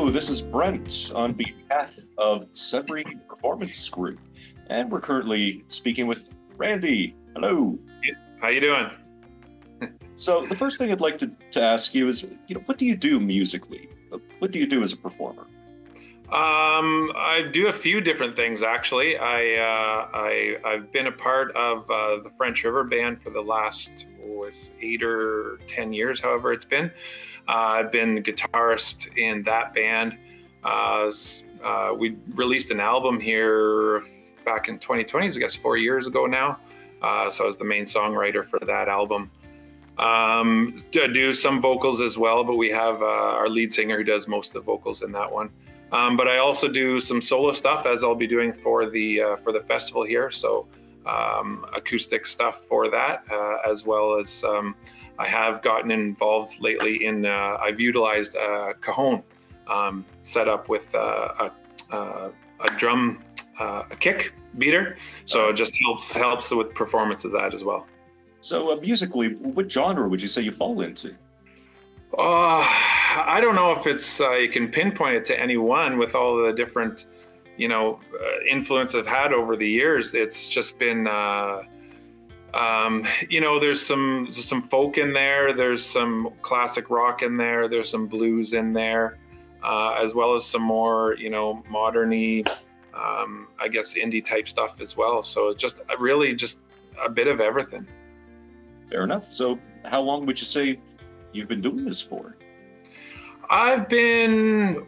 Hello, this is Brent on behalf of Sudbury Performance Group, and we're currently speaking with Randy. Hello. How you doing? So the first thing I'd like to ask you is, what do you do musically? What do you do as a performer? I do a few different things actually. I've been a part of the French River Band for the last 8 or 10 years, however it's been. I've been guitarist in that band. We released an album here back in 2020, I guess 4 years ago now. So I was the main songwriter for that album. I do some vocals as well, but we have our lead singer who does most of the vocals in that one. But I also do some solo stuff, as I'll be doing for the festival here. So acoustic stuff for that, as well as I have gotten involved lately in. I've utilized a cajon set up with a drum, a kick beater. So it just helps with performance of that as well. So musically, what genre would you say you fall into? I don't know if it's you can pinpoint it to any one with all the different, influence I've had over the years. It's just been, there's some folk in there, there's some classic rock in there, there's some blues in there, as well as some more, modern-y, I guess indie type stuff as well. So just really just a bit of everything. Fair enough. So how long would you say you've been doing this for? I've been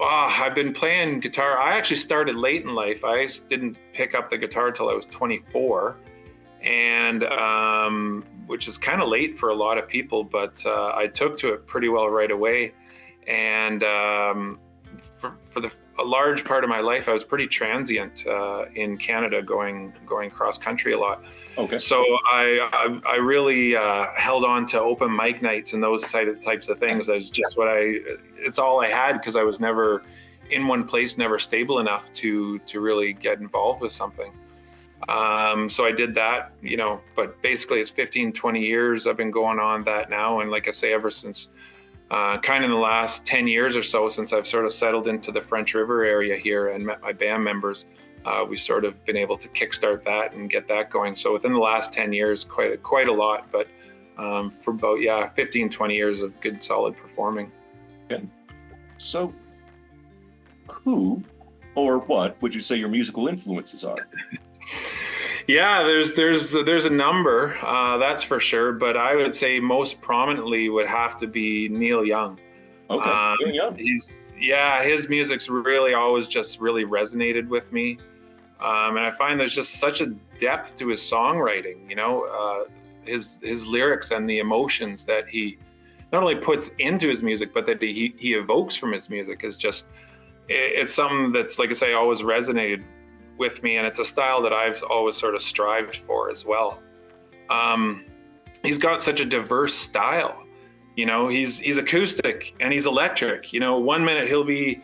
playing guitar. I actually started late in life. I didn't pick up the guitar till I was 24, and which is kind of late for a lot of people, but I took to it pretty well right away. And for a large part of my life, I was pretty transient in Canada, going cross country a lot. Okay. So I really held on to open mic nights and those types of things as just it's all I had, because I was never in one place, never stable enough to really get involved with something. So I did that, but basically it's 15, 20 years I've been going on that now. And like I say, ever since kind of in the last 10 years or so, since I've sort of settled into the French River area here and met my band members, we've sort of been able to kickstart that and get that going. So within the last 10 years, quite a lot, but for about 15, 20 years of good, solid performing. Good. So who or what would you say your musical influences are? Yeah, there's a number, that's for sure. But I would say most prominently would have to be Neil Young. Okay, Neil Young. His music's really always just really resonated with me. And I find there's just such a depth to his songwriting, his lyrics and the emotions that he not only puts into his music, but that he evokes from his music is just, it's something that's, like I say, always resonated with me, and it's a style that I've always sort of strived for as well. He's got such a diverse style. He's acoustic and he's electric. 1 minute he'll be,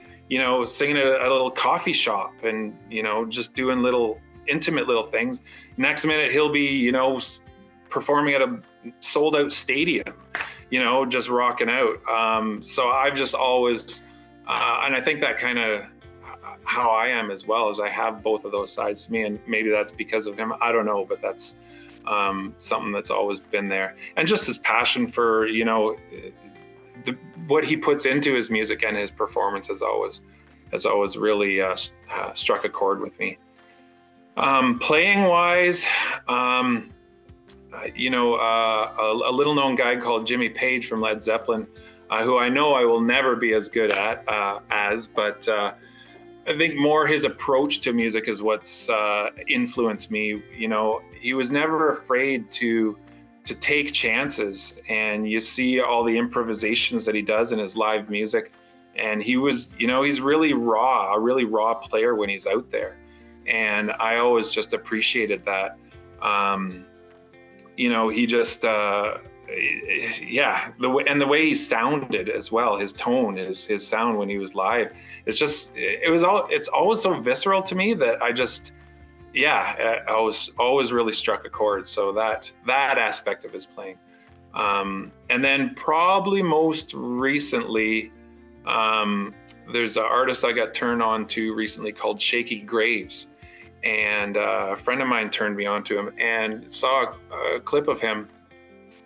singing at a little coffee shop and, just doing little intimate little things. Next minute he'll be, performing at a sold out stadium, just rocking out. So I've just always, and I think that kind of how I am as well, as I have both of those sides to me, and maybe that's because of him. I don't know, but that's something that's always been there. And just his passion for, what he puts into his music and his performance has always really struck a chord with me. Playing wise, a little known guy called Jimmy Page from Led Zeppelin, who I know I will never be as good at but I think more his approach to music is what's influenced me. He was never afraid to take chances, and you see all the improvisations that he does in his live music. And he was, he's really a really raw player when he's out there. And I always just appreciated that. He just, the way he sounded as well, his tone, his sound when he was live, it's always so visceral to me that I was always really struck a chord. So that aspect of his playing. And then probably most recently, There's an artist I got turned on to recently called Shaky Graves, and a friend of mine turned me on to him and saw a clip of him,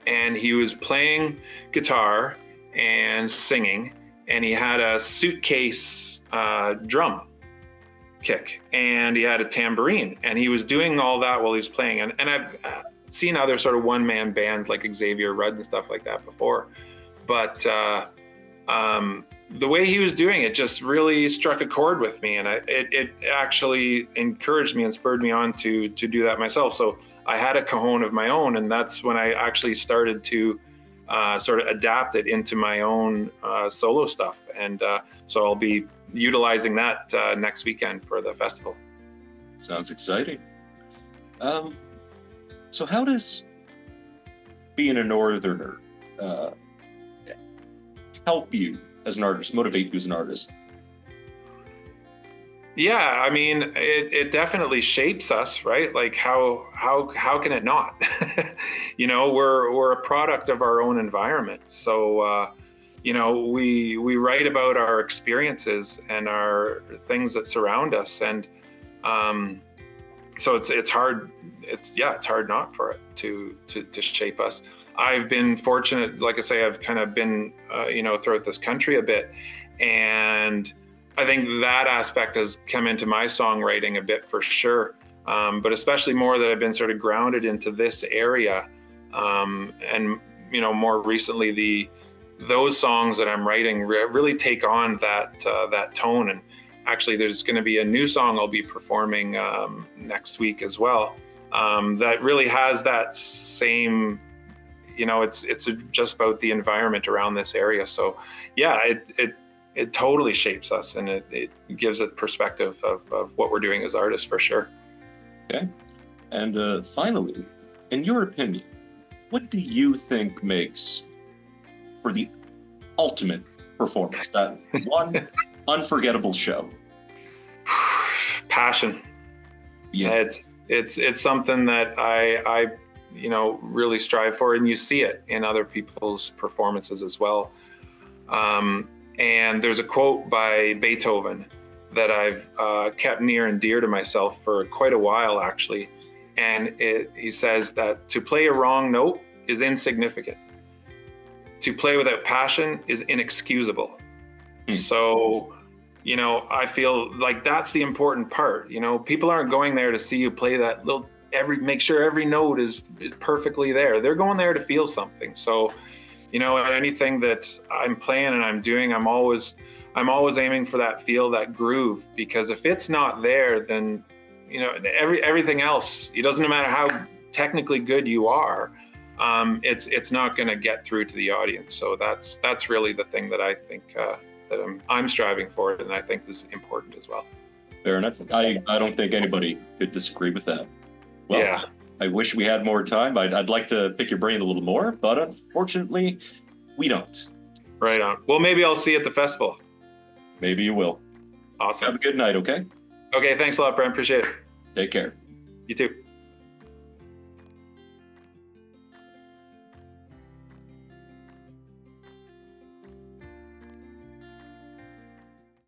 and he was playing guitar and singing, and he had a suitcase drum kick, and he had a tambourine, and he was doing all that while he was playing. And I've seen other sort of one-man bands like Xavier Rudd and stuff like that before, but the way he was doing it just really struck a chord with me, and it actually encouraged me and spurred me on to do that myself. So I had a cajon of my own, and that's when I actually started to sort of adapt it into my own solo stuff. And so I'll be utilizing that next weekend for the festival. Sounds exciting. So how does being a Northerner help you as an artist, motivate you as an artist? Yeah, I mean, it definitely shapes us, right? Like how can it not? You know, we're a product of our own environment. So you know, we write about our experiences and our things that surround us, and so it's hard. It's hard not for it to shape us. I've been fortunate, like I say, I've kind of been, you know, throughout this country a bit. And I think that aspect has come into my songwriting a bit for sure. But especially more that I've been sort of grounded into this area. And, you know, more recently, those songs that I'm writing really take on that tone. And actually there's going to be a new song I'll be performing next week as well. That really has that same, you know, it's just about the environment around this area. So yeah, it totally shapes us, and it gives a perspective of what we're doing as artists for sure. Okay. And finally, in your opinion, what do you think makes for the ultimate performance, that one unforgettable show? Passion. Yeah. It's something that I you know, really strive for, and you see it in other people's performances as well. And there's a quote by Beethoven that I've kept near and dear to myself for quite a while, actually. And he says that to play a wrong note is insignificant. To play without passion is inexcusable. So, you know, I feel like that's the important part. You know, people aren't going there to see you play that little, make sure every note is perfectly there. They're going there to feel something. So, you know, anything that I'm playing and I'm doing, I'm always aiming for that feel, that groove, because if it's not there, then, you know, everything else, it doesn't matter how technically good you are, it's not going to get through to the audience. So that's really the thing that I think that I'm striving for, and I think is important as well. Fair enough. I don't think anybody could disagree with that. Well, yeah. I wish we had more time. I'd like to pick your brain a little more, but unfortunately, we don't. Right on. Well, maybe I'll see you at the festival. Maybe you will. Awesome. Have a good night, okay? Okay, thanks a lot, Brent. Appreciate it. Take care. You too.